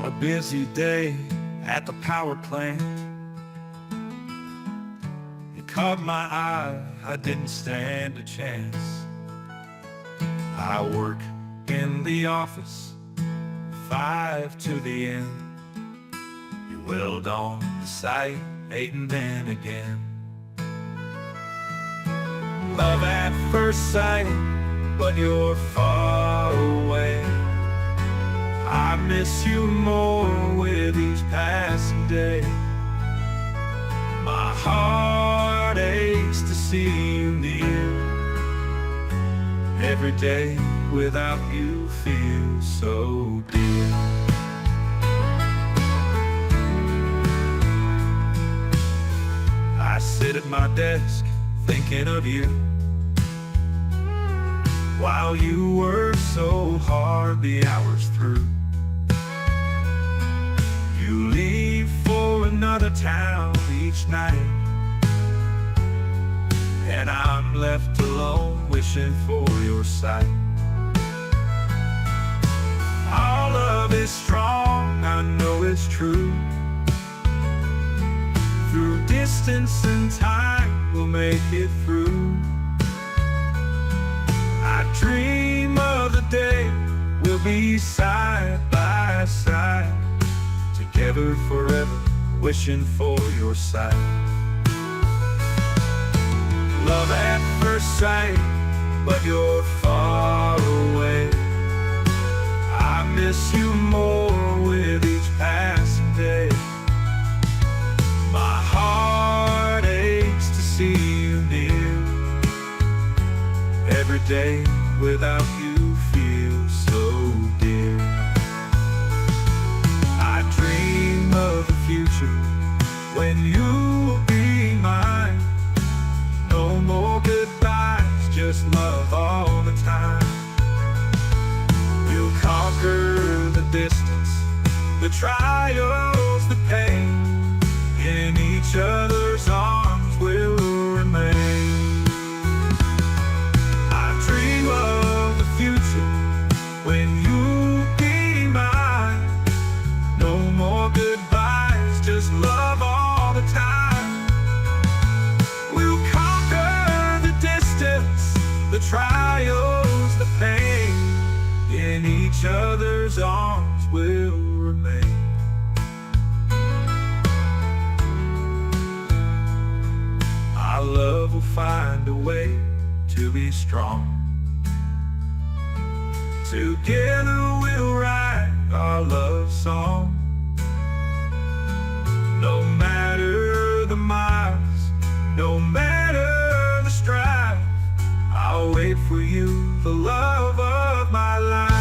On a busy day at the power plant, it caught my eye, I didn't stand a chance. I work in the office, 5 to the end. You weld on the site, 8 and then again. Love at first sight, but you're far away. I miss you more with each passing day. My heart aches to see you near. Every day without you feels so dear. I sit at my desk thinking of you, while you work so hard the hours through. You leave for another town each night, and I'm left alone wishing for your sight. Our love is strong, I know it's true. Through distance and time, we'll make it through. I dream of the day we'll be side by side, together forever, wishing for your sight. Love at first sight, but you're far away. I miss you more with each passing day. My heart aches to see you near. Every day without you feels so dear. I dream of the future when you'll be mine. No more goodbyes, just love all the time. We'll conquer the distance, the trials, the pain. In each other's arms we'll remain. I dream of the future when you'll be mine. No more goodbyes, just love all the time. We'll conquer the distance, the trials, the pain. In each other's arms we'll remain. Our love will find a way to be strong. Together we'll write our love song. No matter the miles, no matter the strife, I'll wait for you, the love of my life.